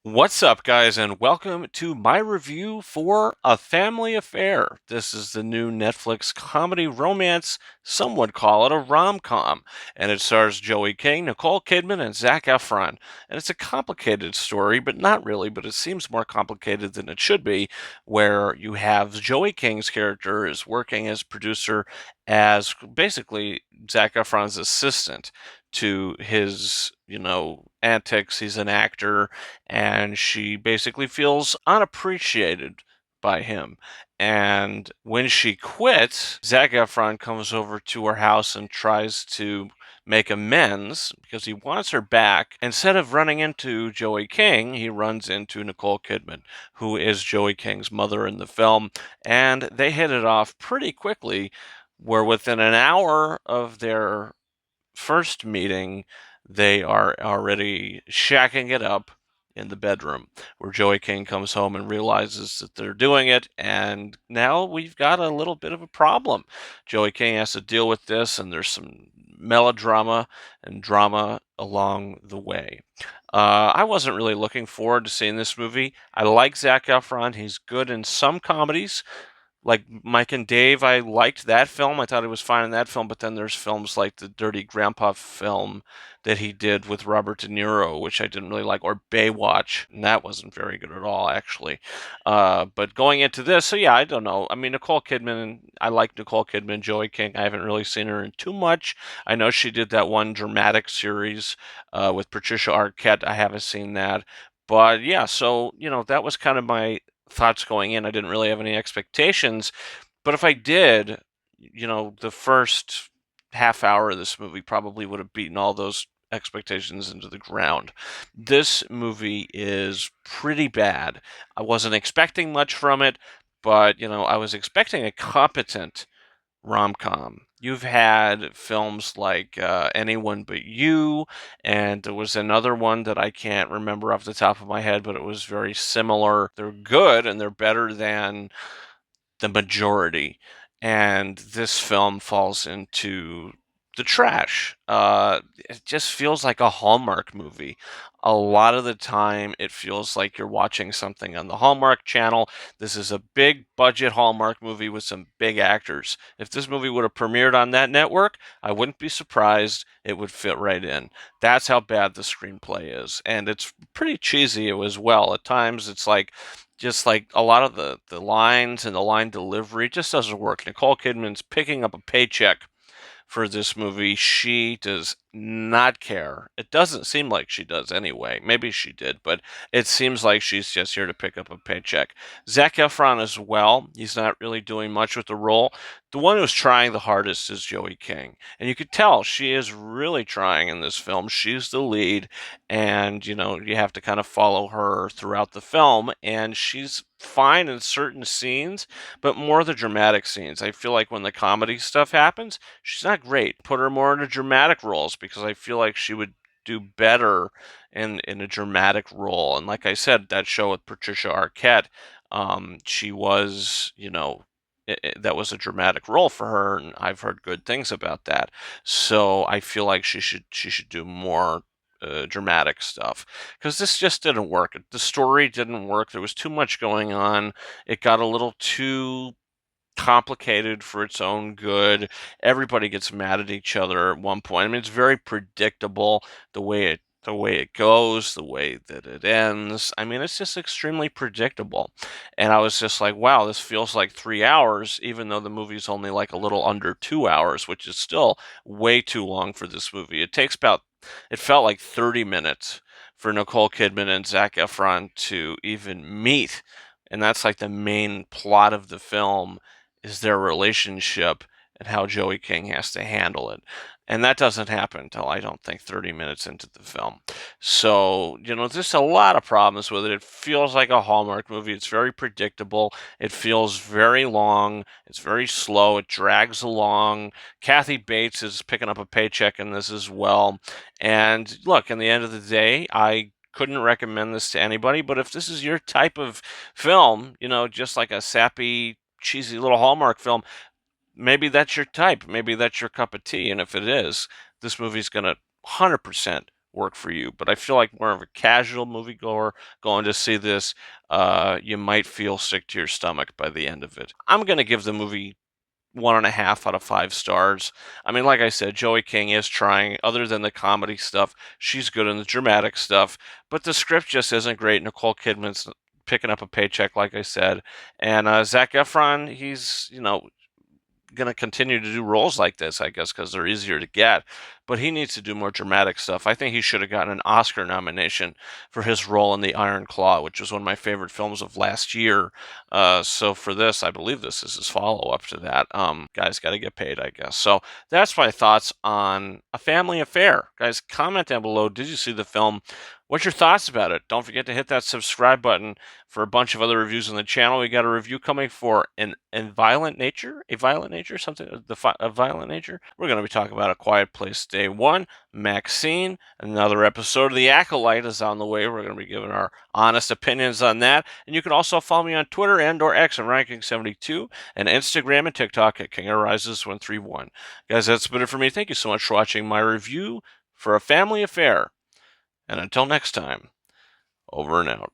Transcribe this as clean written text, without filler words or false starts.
What's up, guys, and welcome to my review for A Family Affair. This is the new Netflix comedy romance. Some would call it a rom-com, and it stars Joey King, Nicole Kidman, and Zac Efron. And it's a complicated story, but not really, but it seems more complicated than it should be, where you have Joey King's character is working as producer as basically Zac Efron's assistant to his, antics. He's an actor and she basically feels unappreciated by him. And when she quits, Zac Efron comes over to her house and tries to make amends because he wants her back. Instead of running into Joey King, he runs into Nicole Kidman, who is Joey King's mother in the film, and they hit it off pretty quickly, where within an hour of their first meeting, they are already shacking it up in the bedroom, where Joey King comes home and realizes that they're doing it, and now we've got a little bit of a problem. Joey King has to deal with this, and there's some melodrama and drama along the way. I wasn't really looking forward to seeing this movie. I like Zac Efron. He's good in some comedies, like Mike and Dave. I liked that film. I thought he was fine in that film, but then there's films like the Dirty Grandpa film that he did with Robert De Niro, which I didn't really like, or Baywatch, and that wasn't very good at all, actually. But going into this, so yeah, I don't know. I mean, Nicole Kidman, I like Nicole Kidman. Joey King, I haven't really seen her in too much. I know she did that one dramatic series with Patricia Arquette. I haven't seen that. But yeah, so, that was kind of my thoughts going in. I didn't really have any expectations, but if I did, the first half hour of this movie probably would have beaten all those expectations into the ground. This movie is pretty bad. I wasn't expecting much from it, but I was expecting a competent rom-com. You've had films like Anyone But You, and there was another one that I can't remember off the top of my head, but it was very similar. They're good and they're better than the majority. And this film falls into the trash. It just feels like a Hallmark movie. A lot of the time, it feels like you're watching something on the Hallmark Channel. This is a big budget Hallmark movie with some big actors. If this movie would have premiered on that network, I wouldn't be surprised. It would fit right in. That's how bad the screenplay is. And it's pretty cheesy as well. At times, it's like, just like a lot of the lines and the line delivery just doesn't work. Nicole Kidman's picking up a paycheck for this movie. She does not care. It doesn't seem like she does anyway. Maybe she did, but it seems like she's just here to pick up a paycheck. Zac Efron as well. He's not really doing much with the role. The one who's trying the hardest is Joey King. And you could tell she is really trying in this film. She's the lead, and you have to kind of follow her throughout the film, and she's fine in certain scenes, but more the dramatic scenes. I feel like when the comedy stuff happens, she's not great. Put her more into dramatic roles because I feel like she would do better in a dramatic role. And like I said, that show with Patricia Arquette, she was, that was a dramatic role for her, and I've heard good things about that. So I feel like she should do more dramatic stuff, because this just didn't work. The story didn't work. There was too much going on. It got a little too complicated for its own good. Everybody gets mad at each other at one point. I mean, it's very predictable the way it goes, the way that it ends. I mean, it's just extremely predictable. And I was just like, wow, this feels like 3 hours, even though the movie's only like a little under 2 hours, which is still way too long for this movie. It felt like 30 minutes for Nicole Kidman and Zac Efron to even meet. And that's like the main plot of the film, is their relationship and how Joey King has to handle it. And that doesn't happen until, I don't think, 30 minutes into the film. So, there's a lot of problems with it. It feels like a Hallmark movie. It's very predictable. It feels very long. It's very slow. It drags along. Kathy Bates is picking up a paycheck in this as well. And look, in the end of the day, I couldn't recommend this to anybody, but if this is your type of film, just like a sappy, cheesy little Hallmark film, maybe that's your type. Maybe that's your cup of tea. And if it is, this movie's going to 100% work for you. But I feel like more of a casual moviegoer going to see this, you might feel sick to your stomach by the end of it. I'm going to give the movie 1.5 out of 5 stars. I mean, like I said, Joey King is trying. Other than the comedy stuff, she's good in the dramatic stuff, but the script just isn't great. Nicole Kidman's picking up a paycheck, like I said, and Zac Efron, he's going to continue to do roles like this, I guess, because they're easier to get. But he needs to do more dramatic stuff. I think he should have gotten an Oscar nomination for his role in The Iron Claw, which was one of my favorite films of last year. So for this, I believe this is his follow-up to that. Guys got to get paid, I guess. So that's my thoughts on A Family Affair. Guys, comment down below. Did you see the film? What's your thoughts about it? Don't forget to hit that subscribe button for a bunch of other reviews on the channel. We got a review coming for a violent nature, something a violent nature. We're going to be talking about A Quiet Place Day 1, Maxine. Another episode of The Acolyte is on the way. We're going to be giving our honest opinions on that. And you can also follow me on Twitter and/or X at Ranking72 and Instagram and TikTok at KingArises131. Guys, that's been it for me. Thank you so much for watching my review for A Family Affair. And until next time, over and out.